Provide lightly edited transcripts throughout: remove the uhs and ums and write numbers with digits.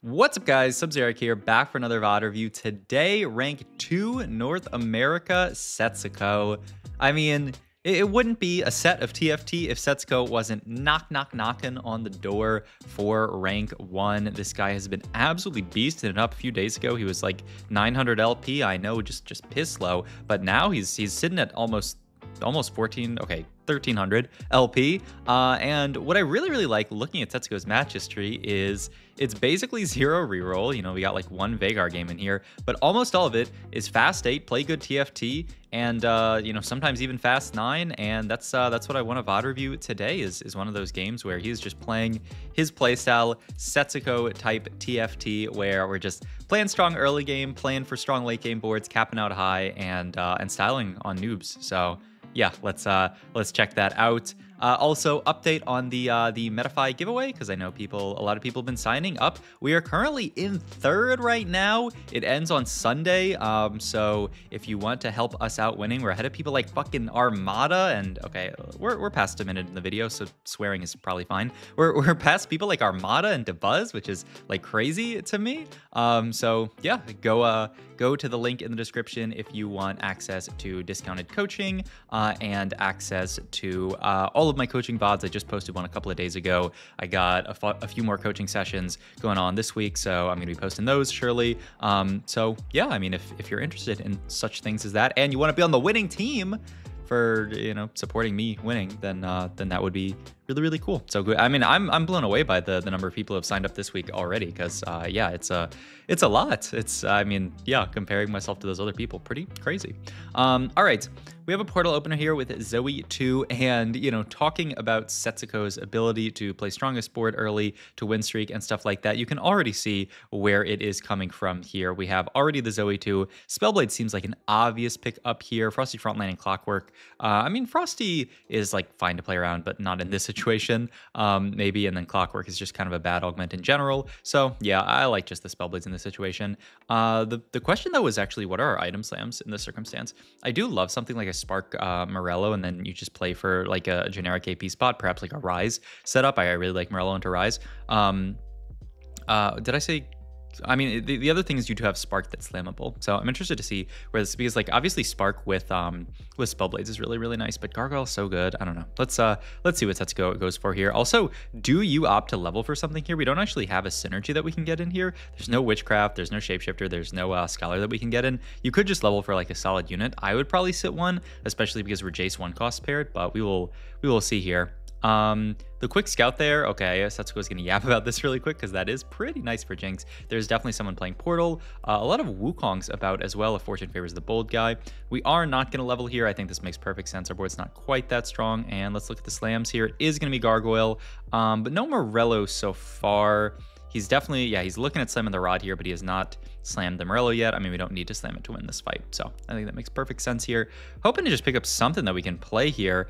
What's up, guys? Sub-Zero here, back for another VOD review. Today, rank 2 North America Setsuko. I mean, it wouldn't be a set of TFT if Setsuko wasn't knocking on the door for rank 1. This guy has been absolutely beasting it up. A few days ago, he was like 900 LP. I know, just piss low, but now he's sitting at almost 14, okay, 1300 LP. And what I really like looking at Setsuko's match history is it's basically 0 reroll. You know, we got like 1 Vagar game in here, but almost all of it is fast 8, play good TFT, and you know, sometimes even fast 9. And that's what I want to VOD review today is one of those games where he's just playing his playstyle, Setsuko type TFT, where we're just playing strong early game, playing for strong late game boards, capping out high, and styling on noobs. So yeah, let's check that out. Also, update on the Metafy giveaway, because I know a lot of people have been signing up. We are currently in 3rd right now. It ends on Sunday. So if you want to help us out winning, we're ahead of people like fucking Armada, and okay, we're past a minute in the video, so swearing is probably fine. We're past people like Armada and DeBuzz, which is like crazy to me. So yeah, go to the link in the description if you want access to discounted coaching and access to all of my coaching VODs. I just posted one a couple of days ago. I got a few more coaching sessions going on this week, so I'm going to be posting those surely. So yeah, I mean, if you're interested in such things as that, and you want to be on the winning team for, you know, supporting me winning, then that would be really cool. So good. I mean, I'm blown away by the number of people who have signed up this week already, because yeah, it's a lot. I mean, yeah, comparing myself to those other people, pretty crazy. All right, we have a portal opener here with Zoe 2, and you know, talking about Setsuko's ability to play strongest board early, to win streak and stuff like that, you can already see where it is coming from here. We have already the Zoe 2. Spellblade seems like an obvious pick up here. Frosty Frontline and Clockwork. I mean, Frosty is like fine to play around, but not in this situation, maybe. And then Clockwork is just kind of a bad augment in general. So yeah, I like just the Spellblades in this situation. The question though is actually, what are our item slams in this circumstance? I do love something like a Spark Morello, and then you just play for like a generic AP spot, perhaps like a Rise setup. I really like Morello into Rise. Did I say? I mean, the other thing is you do have Spark that's slammable, so I'm interested to see where this, because like obviously Spark with Spellblades is really nice, but Gargoyle is so good. I don't know. Let's see what Setsuko goes for here. Also, do you opt to level for something here? We don't actually have a synergy that we can get in here. There's no Witchcraft, there's no Shapeshifter, there's no Scholar that we can get in. You could just level for like a solid unit. I would probably sit one, especially because we're Jace 1 cost paired, but we will see here. The quick scout there, okay, Setsuko's gonna yap about this really quick because that is pretty nice for Jinx. There's definitely someone playing Portal, a lot of Wukong's about as well if Fortune favors the bold guy. We are not gonna level here. I think this makes perfect sense. Our board's not quite that strong, and let's look at the slams here. It is gonna be Gargoyle, but no Morello so far. He's definitely, yeah, he's looking at slamming the Rod here, but he has not slammed the Morello yet. I mean, we don't need to slam it to win this fight, so I think that makes perfect sense here. Hoping to just pick up something that we can play here.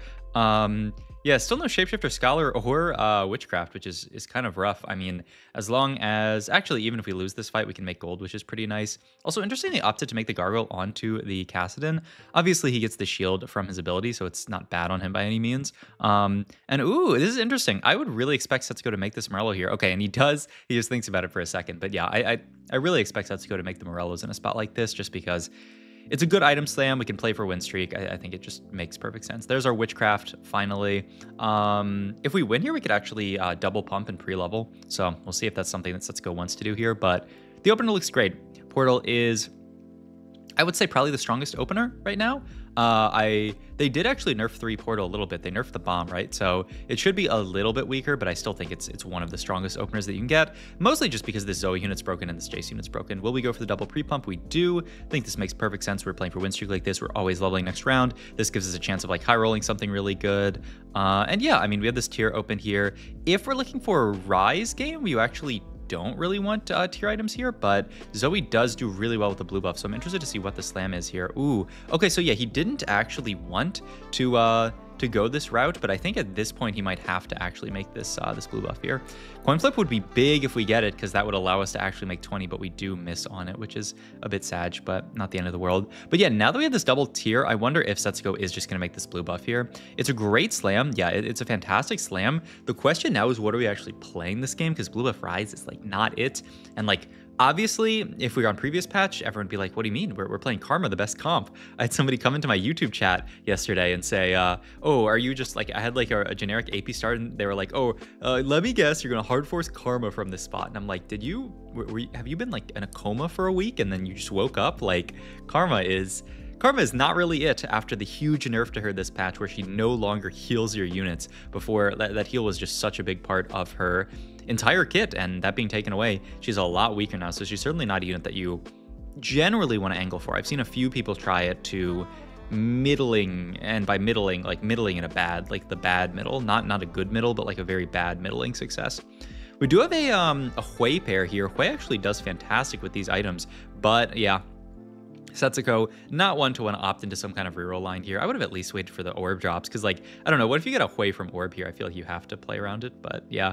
Yeah, still no Shapeshifter, Scholar, or Witchcraft, which is kind of rough. I mean, as long as, actually, even if we lose this fight, we can make gold, which is pretty nice. Also, interestingly, opted to make the Gargoyle onto the Kassadin. Obviously, he gets the shield from his ability, so it's not bad on him by any means. And ooh, this is interesting. I would really expect Setsuko to make this Morello here. Okay, and he does. He just thinks about it for a second. But yeah, I really expect Setsuko to make the Morellos in a spot like this, just because it's a good item slam. We can play for win streak. I think it just makes perfect sense. There's our Witchcraft, finally. If we win here, we could actually double pump and pre-level. So we'll see if that's something that Setsuko wants to do here. But the opener looks great. Portal is, I would say, probably the strongest opener right now. They did actually nerf 3 Portal a little bit. They nerfed the bomb, right? So it should be a little bit weaker, but I still think it's one of the strongest openers that you can get, mostly just because this Zoe unit's broken and this Jace unit's broken. Will we go for the double pre-pump? We do. I think this makes perfect sense. We're playing for win streak like this. We're always leveling next round. This gives us a chance of like high rolling something really good. And yeah, I mean, we have this tier open here. If we're looking for a Rise game, we actually don't really want tier items here, but Zoe does do really well with the blue buff, so I'm interested to see what the slam is here. Ooh, okay, so yeah, he didn't actually want to to go this route, but I think at this point he might have to actually make this this blue buff here. Coin flip would be big if we get it, because that would allow us to actually make 20, but we do miss on it, which is a bit sad, but not the end of the world. But yeah, now that we have this double tier, I wonder if Setsuko is just going to make this blue buff here. It's a great slam. Yeah, it's a fantastic slam. The question now is, what are we actually playing this game? Because blue buff Rise is like not it. And like, obviously, if we were on previous patch, everyone would be like, what do you mean? We're playing Karma, the best comp. I had somebody come into my YouTube chat yesterday and say, oh, are you just like, I had like a generic AP start, and they were like, oh, let me guess, you're going to hard force Karma from this spot. And I'm like, have you been like in a coma for a week and then you just woke up? Like, Karma is not really it after the huge nerf to her this patch, where she no longer heals your units. Before, that heal was just such a big part of her entire kit, and that being taken away, she's a lot weaker now. So she's certainly not a unit that you generally want to angle for. I've seen a few people try it to middling, and by middling, like middling in a bad, like the bad middle, not a good middle, but like a very bad middling success. We do have a Hui pair here. Hui actually does fantastic with these items, but yeah, Setsuko, not one to want to opt into some kind of reroll line here. I would have at least waited for the orb drops, because like, I don't know, what if you get a Hui from orb here? I feel like you have to play around it, but yeah.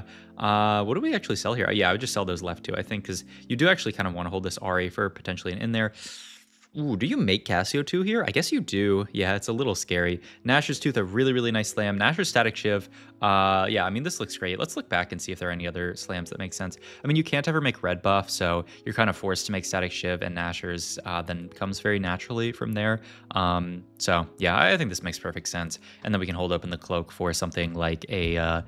What do we actually sell here? Yeah, I would just sell those left too, I think, because you do actually kind of want to hold this RA for potentially an in there. Ooh, do you make Cassio 2 here? I guess you do. Yeah, it's a little scary. Nashor's Tooth, a really, really nice slam. Nashor's Static Shiv. Yeah, I mean, this looks great. Let's look back and see if there are any other slams that make sense. I mean, you can't ever make red buff, so you're kind of forced to make Static Shiv, and Nashor's then comes very naturally from there. So yeah, I think this makes perfect sense. And then we can hold open the cloak for something like a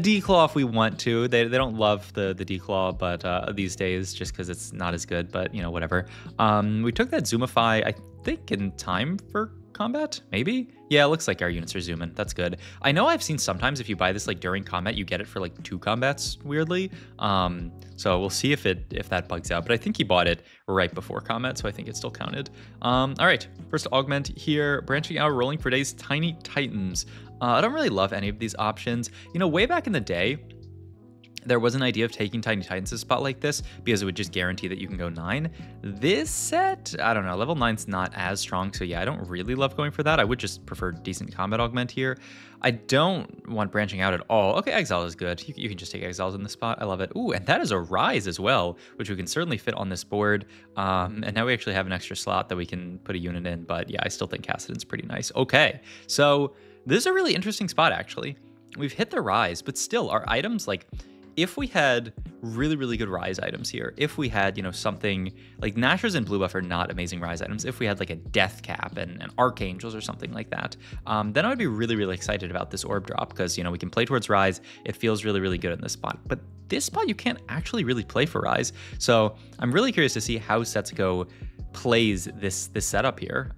D-Claw if we want to. They don't love the D-Claw, but these days, just because it's not as good, but you know, whatever. We took that Zoomify, I think, in time for combat, maybe? Yeah, it looks like our units are zooming. That's good. I know I've seen sometimes if you buy this like during combat, you get it for like 2 combats, weirdly. So we'll see if that bugs out, but I think he bought it right before combat, so I think it still counted. All right, first augment here, branching out, rolling for days, Tiny Titans. I don't really love any of these options. You know, way back in the day, there was an idea of taking Tiny Titans to spot like this because it would just guarantee that you can go 9. This set, I don't know, level 9's not as strong, so yeah, I don't really love going for that. I would just prefer decent combat augment here. I don't want branching out at all. Okay, Exile is good. You can just take Exiles in this spot. I love it. Ooh, and that is a Rise as well, which we can certainly fit on this board. And now we actually have an extra slot that we can put a unit in, but yeah, I still think Cassidon's pretty nice. Okay, so this is a really interesting spot, actually. We've hit the Rise, but still, our items, like, if we had really, really good Rise items here, if we had, you know, something like Nashors and Blue Buff are not amazing Rise items. If we had like a Death Cap and Archangels or something like that, then I would be really, really excited about this orb drop because, you know, we can play towards Rise. It feels really, really good in this spot. But this spot, you can't actually really play for Rise. So I'm really curious to see how Setsuko plays this setup here.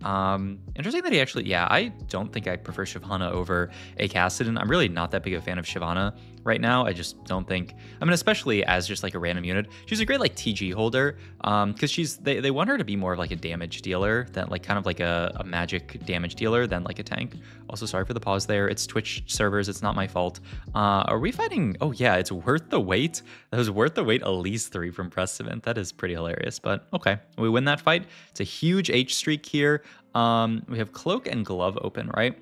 Interesting that he actually, yeah, I don't think I prefer Shyvana over a Cassidon. I'm really not that big of a fan of Shyvana right now. I just don't think, I mean, especially as just like a random unit. She's a great like TG holder because they want her to be more of like a damage dealer than like kind of like a magic damage dealer than like a tank. Also, sorry for the pause there. It's Twitch servers. It's not my fault. Are we fighting? Oh yeah, it's worth the wait. That was worth the wait, Elise 3 from Press Event. That is pretty hilarious, but okay. We win that fight. It's a huge H streak here. We have Cloak and Glove open, right?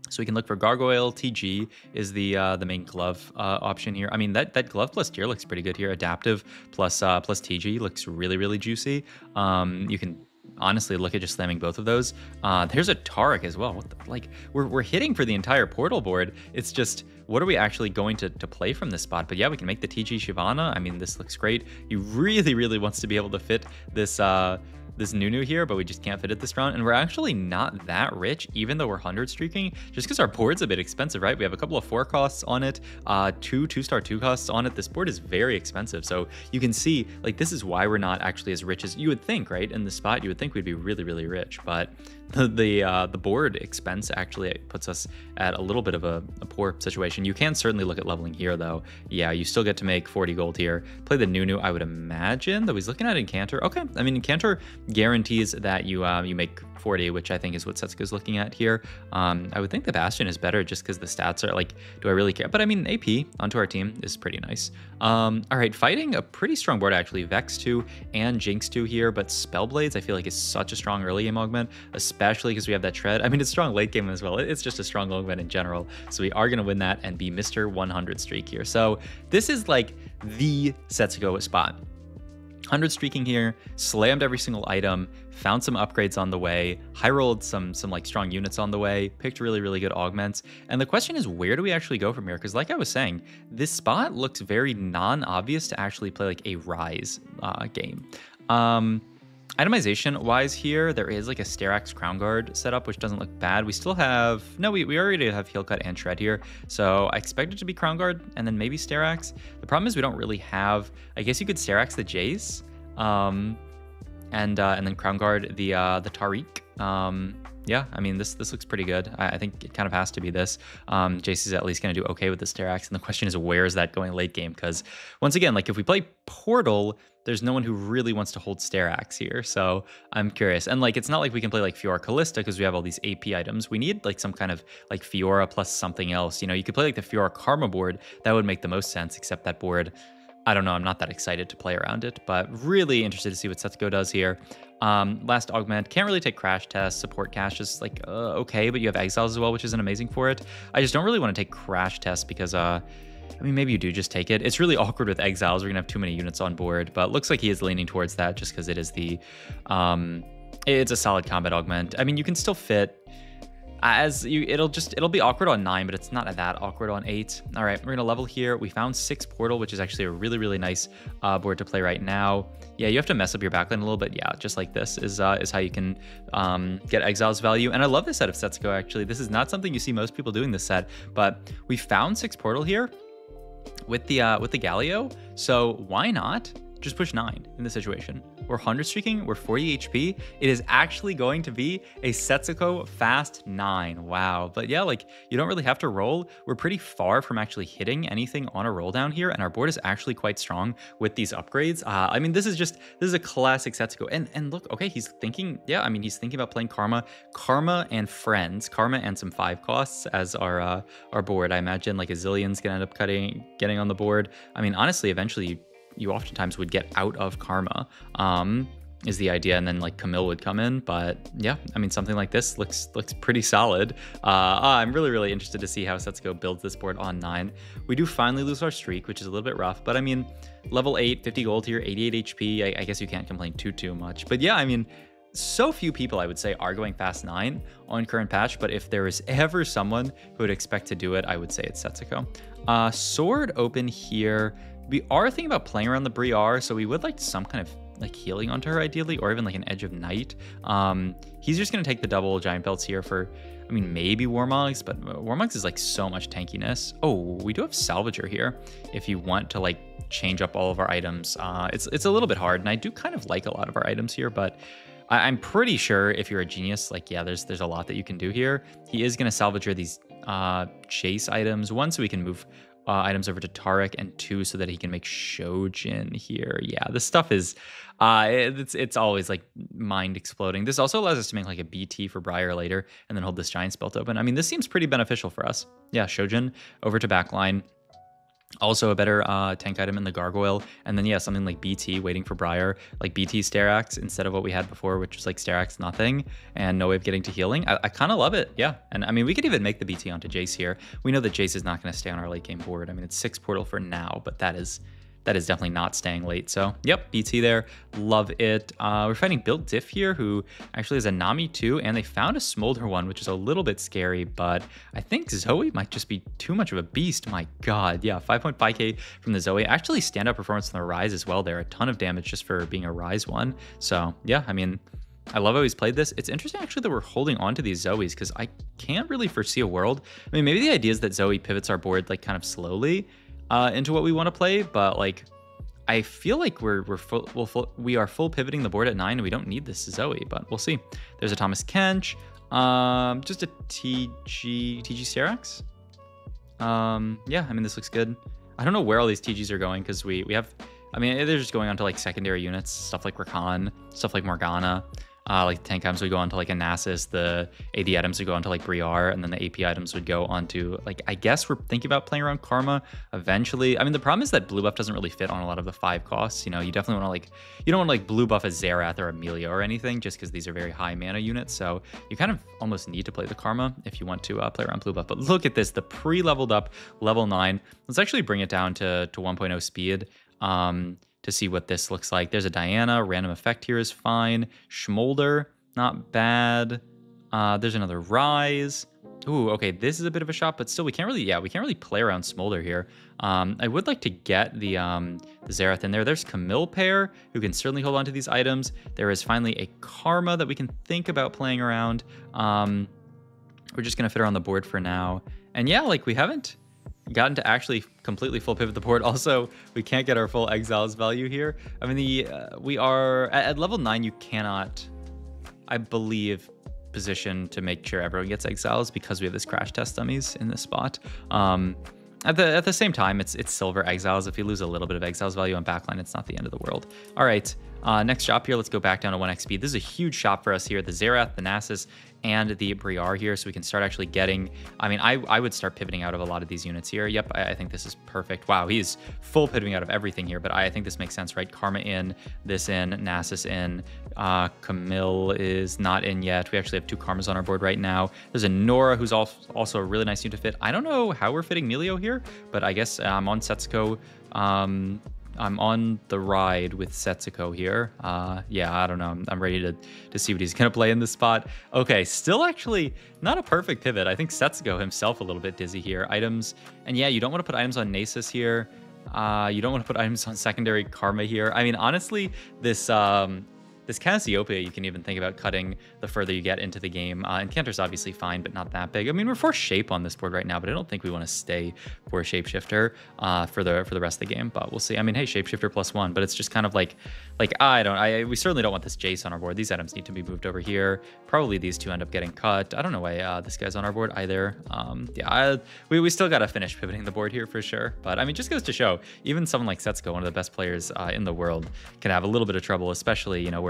So we can look for Gargoyle. TG is the main glove option here. I mean, that glove plus tier looks pretty good here. Adaptive plus TG looks really, really juicy. You can honestly look at just slamming both of those. There's a Taric as well. What the, like we're hitting for the entire portal board. It's just, what are we actually going to play from this spot? But yeah, we can make the TG Shyvana. I mean, this looks great. He really, really wants to be able to fit this this Nunu here, but we just can't fit it this round. And we're actually not that rich, even though we're 100 streaking, just because our board's a bit expensive, right? We have a couple of 4 costs on it, 2-star 2 costs on it. This board is very expensive. So you can see, like, this is why we're not actually as rich as you would think, right? In the spot, you would think we'd be really, really rich, but the board expense actually puts us at a little bit of a poor situation. You can certainly look at leveling here, though. Yeah, you still get to make 40 gold here. Play the Nunu, I would imagine, though he's looking at Incantor. Okay, I mean, Incantor guarantees that you make 40, which I think is what Setsuko's looking at here. I would think the Bastion is better just because the stats are like, do I really care? But I mean, AP onto our team is pretty nice. All right, fighting a pretty strong board actually. Vex 2 and Jinx 2 here, but Spellblades I feel like is such a strong early game augment, especially because we have that Tread. I mean, it's strong late game as well. It's just a strong augment in general. So we are going to win that and be Mr. 100 streak here. So this is like the Setsuko spot. 100 streaking here, slammed every single item, found some upgrades on the way, high rolled some like strong units on the way, picked really good augments. And the question is, where do we actually go from here? Because like I was saying, this spot looks very non-obvious to actually play like a Rise game. Itemization wise here, there is like a Sterax Crown Guard setup, which doesn't look bad. We still have, no, we already have Heal Cut and Shred here. So I expect it to be Crown Guard and then maybe Sterax. The problem is we don't really have, I guess you could Sterax the Jace, and then Crown Guard the Tariq. Yeah, I mean, this looks pretty good. I think it kind of has to be this. Jace is at least going to do okay with the Sterax. And the question is, where is that going late game? Because once again, like if we play Portal, there's no one who really wants to hold Sterax here. So I'm curious. And like, it's not like we can play like Fiora Callista because we have all these AP items. We need like some kind of like Fiora plus something else. You know, you could play like the Fiora Karma board. That would make the most sense, except that board, I don't know, I'm not that excited to play around it, but really interested to see what Setsuko does here. Last augment, can't really take Crash Test. Support Cash is like, okay, but you have Exiles as well, which isn't amazing for it. I just don't really want to take Crash Test because, I mean, maybe you do just take it. It's really awkward with Exiles. We're gonna have too many units on board, but looks like he is leaning towards that just because it is the, it's a solid combat augment. I mean, you can still fit, it'll be awkward on 9, but it's not that awkward on 8. All right, we're gonna level here. We found 6 Portal, which is actually a really nice board to play right now. Yeah, you have to mess up your backline a little bit. Yeah, just like this is how you can get Exile's value. And I love this set of Setsuko, actually. This is not something you see most people doing this set, but we found 6 Portal here with the Galio. So why not just push 9 in this situation? We're 100 streaking, we're 40 HP. It is actually going to be a Setsuko fast 9. Wow. But yeah, like you don't really have to roll. We're pretty far from actually hitting anything on a roll down here, and our board is actually quite strong with these upgrades. I mean, this is a classic Setsuko. And look, okay, he's thinking, yeah, I mean, he's thinking about playing Karma and Friends, Karma and some 5 costs as our board. I imagine like a Zillion's gonna end up getting on the board. I mean, honestly, eventually you oftentimes would get out of Karma, is the idea, and then like Camille would come in. But yeah, I mean, something like this looks pretty solid. I'm really interested to see how Setsuko builds this board on 9. We do finally lose our streak, which is a little bit rough, but I mean, level 8, 50 gold here, 88 HP. I guess you can't complain too much. But yeah, I mean, so few people, I would say, are going fast 9 on current patch, but if there is ever someone who would expect to do it, I would say it's Setsuko. Sword open here. We are thinking about playing around the Briar, so we would like some kind of like healing onto her ideally, or even like an Edge of Night. He's just gonna take the double giant belts here for, I mean, maybe Warmogs, but Warmogs is like so much tankiness. Oh, we do have Salvager here if you want to like change up all of our items. It's a little bit hard, and I do kind of like a lot of our items here, but I'm pretty sure if you're a genius, like, yeah, there's a lot that you can do here. He is gonna Salvager these chase items, 1 so we can move items over to Tarek, and 2 so that he can make Shojin here. Yeah, this stuff is, it's always like mind exploding. This also allows us to make like a BT for Briar later and then hold this giant spell open. I mean, this seems pretty beneficial for us. Yeah, Shojin over to backline. Also a better tank item in the Gargoyle. And then, yeah, something like BT waiting for Briar, like BT Sterax instead of what we had before, which was like Sterax nothing and no way of getting to healing. I kind of love it. Yeah. And I mean, we could even make the BT onto Jace here. We know that Jace is not going to stay on our late game board. I mean, it's 6 Portal for now, but that is definitely not staying late. So yep, BT there, love it. We're fighting Built Diff here, who actually has a Nami too, and they found a Smolder one, which is a little bit scary, but I think Zoe might just be too much of a beast. My God, yeah, 5.5k from the Zoe. Actually, standout performance on the Rise as well there, a ton of damage just for being a Rise one. So yeah, I mean, I love how he's played this. It's interesting actually that we're holding on to these Zoes because I can't really foresee a world. I mean, maybe the idea is that Zoe pivots our board like kind of slowly into what we want to play, but like I feel like we are full pivoting the board at 9 and we don't need this Zoe, but we'll see. There's a Thomas Kench, just a TG Sterax. Yeah, I mean, this looks good. I don't know where all these TGs are going because we have I mean, they're just going on to like secondary units, stuff like Rakan, stuff like Morgana. Like the tank items would go onto like a Nasus, the AD items would go onto like Briar, and then the AP items would go onto like, I guess we're thinking about playing around Karma eventually. I mean, the problem is that blue buff doesn't really fit on a lot of the 5 costs. You know, you definitely want to like, you don't want to like blue buff a Xerath or Amelia or anything just because these are very high mana units. So you kind of almost need to play the Karma if you want to play around blue buff. But look at this, the pre-leveled up level 9. Let's actually bring it down to 1.0 speed. To see what this looks like. There's a Diana, random effect here is fine. Smolder, not bad. There's another Rise. Ooh, okay, this is a bit of a shot, but still we can't really play around Smolder here. I would like to get the Xerath in there. There's Camille Pair, who can certainly hold on to these items. There is finally a Karma that we can think about playing around. We're just gonna fit her on the board for now. And yeah, like we haven't gotten to actually completely full pivot the board. Also, we can't get our full exiles value here. I mean, we are at level 9. You cannot, I believe, position to make sure everyone gets exiles because we have this crash test dummies in this spot. At the same time, it's silver exiles. If you lose a little bit of exiles value on backline, it's not the end of the world. All right, next shop here. Let's go back down to 1x speed. This is a huge shop for us here. The Xerath, the Nasus, and the Briar here, so we can start actually getting, I mean, I would start pivoting out of a lot of these units here. Yep, I think this is perfect. Wow, he's full pivoting out of everything here, but I think this makes sense, right? Karma in, this in, Nasus in, Camille is not in yet. We actually have 2 Karmas on our board right now. There's a Nora, who's also a really nice unit to fit. I don't know how we're fitting Melio here, but I guess I'm on Setsuko. I'm on the ride with Setsuko here. Yeah, I don't know. I'm ready to see what he's going to play in this spot. Okay, still actually not a perfect pivot. I think Setsuko himself a little bit dizzy here. Items, and yeah, you don't want to put items on Nasus here. You don't want to put items on secondary Karma here. I mean, honestly, this Cassiopeia, you can even think about cutting the further you get into the game. Encanter's obviously fine, but not that big. I mean, we're for Shape on this board right now, but I don't think we want to stay for Shapeshifter for the rest of the game. But we'll see. I mean, hey, Shapeshifter +1, but it's just kind of like we certainly don't want this Jace on our board. These items need to be moved over here. Probably these 2 end up getting cut. I don't know why this guy's on our board either. Yeah, we still got to finish pivoting the board here for sure. But I mean, just goes to show, even someone like Setsuko, one of the best players in the world, can have a little bit of trouble, especially, you know,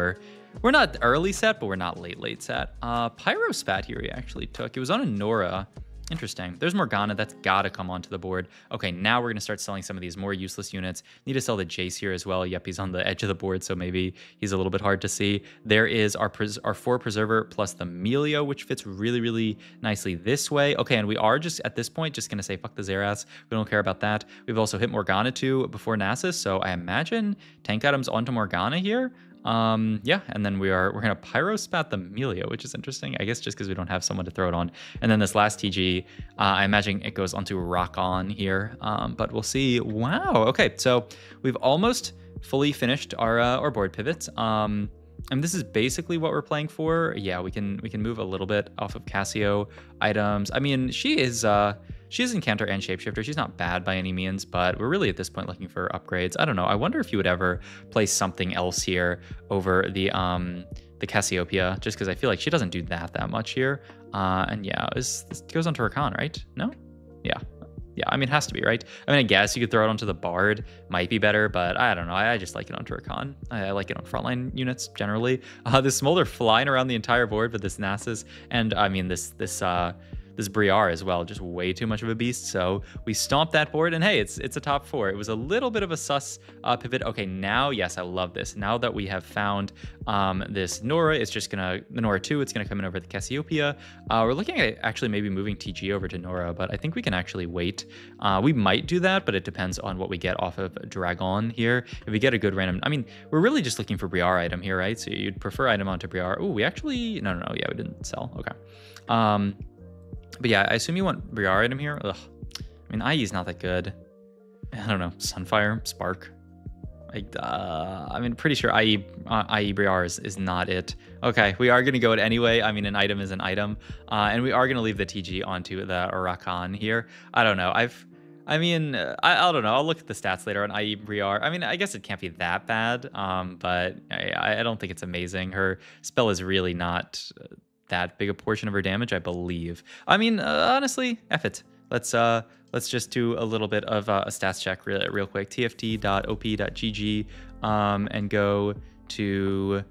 we're not early set, but we're not late set. Pyro-Spat here he actually took. It was on a Nora. Interesting. There's Morgana. That's got to come onto the board. Okay, now we're going to start selling some of these more useless units. Need to sell the Jace here as well. Yep, he's on the edge of the board, so maybe he's a little bit hard to see. There is our 4 Preserver plus the Melio, which fits really, really nicely this way. Okay, and we are just, at this point, just going to say, fuck the Xeraths. We don't care about that. We've also hit Morgana too before Nasus, so I imagine tank items onto Morgana here. Yeah, and then we're gonna Pyro-Spat the Melio, which is interesting, I guess, just because we don't have someone to throw it on. And then this last TG, I imagine it goes onto Rock On here, but we'll see. Wow, okay, so we've almost fully finished our board pivots. And this is basically what we're playing for. Yeah, we can move a little bit off of Cassio items. I mean, she is Encanter and Shapeshifter. She's not bad by any means, but we're really at this point looking for upgrades. I don't know. I wonder if you would ever play something else here over the Cassiopeia, just because I feel like she doesn't do that much here. And yeah, this goes onto Rakan, right? No? Yeah. Yeah, I mean, it has to be, right? I mean, I guess you could throw it onto the Bard. Might be better, but I don't know. I just like it onto Rakan. I like it on frontline units generally. This Smolder flying around the entire board with this Nasus, and I mean, this Briar as well, just way too much of a beast. So we stomped that board, and hey, it's a top 4. It was a little bit of a sus pivot. Okay, now, yes, I love this. Now that we have found this Nora, it's just gonna, the Nora 2, it's gonna come in over the Cassiopeia. We're looking at actually maybe moving TG over to Nora, but I think we can actually wait. We might do that, but it depends on what we get off of Dragon here. If we get a good random, I mean, we're really just looking for Briar item here, right? So you'd prefer item onto Briar. Oh, we actually, no, yeah, we didn't sell, okay. But yeah, I assume you want Briar item here. Ugh. I mean, IE is not that good. I don't know. Sunfire, Spark. I mean, pretty sure IE Briar is not it. Okay, we are going to go it anyway. I mean, an item is an item. And we are going to leave the TG onto the Rakan here. I don't know. I don't know. I'll look at the stats later on IE Briar. I mean, I guess it can't be that bad. But I don't think it's amazing. Her spell is really not that big a portion of her damage, I believe. I mean, honestly, F it. let's just do a little bit of a stats check real quick. tft.op.gg and go to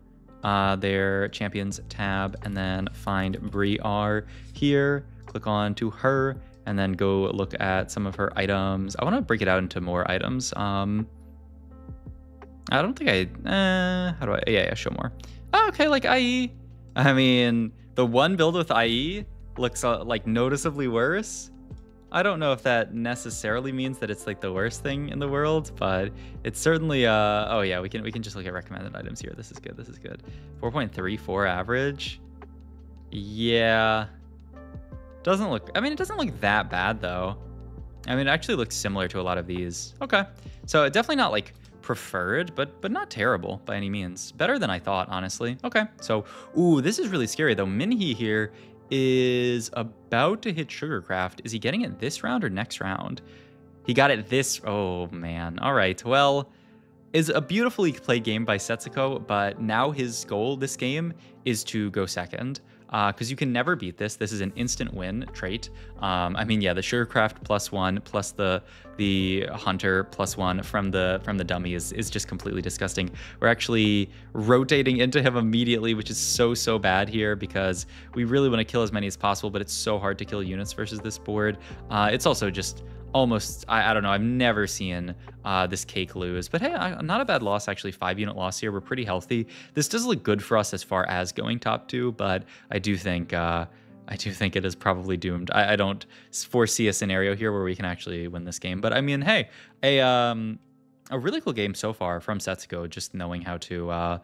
their champions tab and then find Bri R here. Click on to her and then go look at some of her items. I want to break it out into more items. I don't think how do I, yeah, show more. Oh, okay, like IE. I mean, the one build with IE looks like noticeably worse. I don't know if that necessarily means that it's like the worst thing in the world, but it's certainly oh yeah, we can just look at recommended items here. This is good. This is good. 4.34 average. Yeah. Doesn't look, I mean, it doesn't look that bad though. I mean, it actually looks similar to a lot of these. Okay. So definitely not like preferred, but not terrible by any means. Better than I thought, honestly. Okay. So, ooh, this is really scary though. Minhee here is about to hit Sugarcraft. Is he getting it this round or next round? He got it this, oh man. All right, well, is a beautifully played game by Setsuko, but now his goal this game is to go second. Because you can never beat this. This is an instant win trait. I mean, yeah, the Sugarcraft +1 plus the Hunter +1 from the dummy is just completely disgusting. We're actually rotating into him immediately, which is so bad here because we really want to kill as many as possible, but it's so hard to kill units versus this board. It's also just almost, I don't know, I've never seen this cake lose, but hey, not a bad loss actually. 5-unit loss here. We're pretty healthy. This does look good for us as far as going top 2, but I do think it is probably doomed. I don't foresee a scenario here where we can actually win this game, but I mean, hey, a really cool game so far from Setsuko, just knowing how to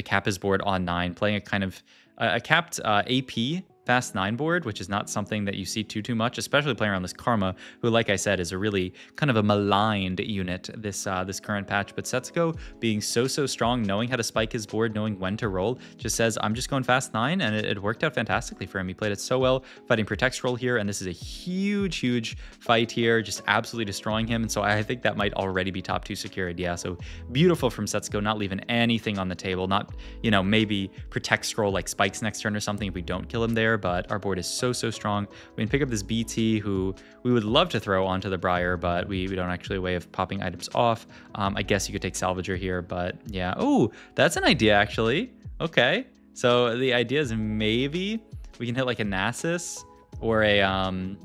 cap his board on 9, playing a kind of a capped AP Fast 9 board, which is not something that you see too much, especially playing around this Karma, who, like I said, is a really kind of a maligned unit this current patch. But Setsuko being so strong, knowing how to spike his board, knowing when to roll, just says, I'm just going Fast 9, and it worked out fantastically for him. He played it so well, fighting Protect roll here, and this is a huge fight here, just absolutely destroying him. And so I think that might already be top 2 secured. Yeah, so beautiful from Setsuko, not leaving anything on the table, not, you know, maybe Protect scroll like spikes next turn or something if we don't kill him there. But our board is so strong. We can pick up this BT, who we would love to throw onto the Briar, but we don't actually have a way of popping items off. I guess you could take Salvager here, but yeah. Oh, that's an idea actually. Okay, so the idea is maybe we can hit like a Nasus or a I mean,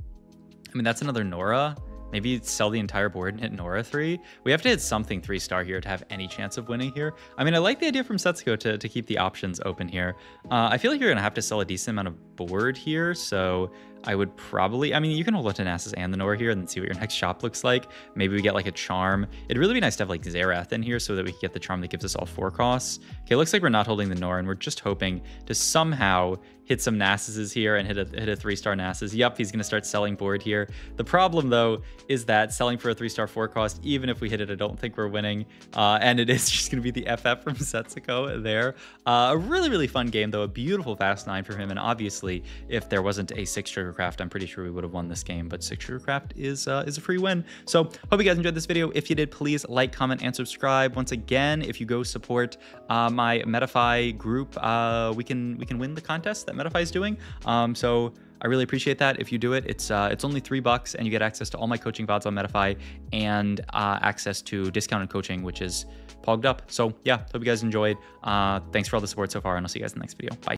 that's another Nora. Maybe sell the entire board and hit Nora 3. We have to hit something 3-star here to have any chance of winning here. I mean, I like the idea from Setsuko to keep the options open here. I feel like you're going to have to sell a decent amount of board here, so I would probably, I mean, you can hold to Nasus and the Nora here and then see what your next shop looks like. Maybe we get like a charm. It'd really be nice to have like Xerath in here so that we can get the charm that gives us all 4 costs. Okay, it looks like we're not holding the Nora and we're just hoping to somehow hit some Nasuses here and hit a 3-star Nasus. Yep, he's going to start selling board here. The problem though is that selling for a 3-star 4 cost, even if we hit it, I don't think we're winning. And it is just going to be the FF from Setsuko there. A really fun game though, a beautiful Fast 9 for him. And obviously, if there wasn't a 6 Sugarcraft, I'm pretty sure we would have won this game, but 6 Sugarcraft is a free win. So hope you guys enjoyed this video. If you did, please like, comment, and subscribe. Once again, if you go support my Metafy group, we can win the contest that Metafy is doing. So I really appreciate that. If you do it, it's only $3 and you get access to all my coaching VODs on Metafy and access to discounted coaching, which is pogged up. So yeah, hope you guys enjoyed. Thanks for all the support so far, and I'll see you guys in the next video. Bye.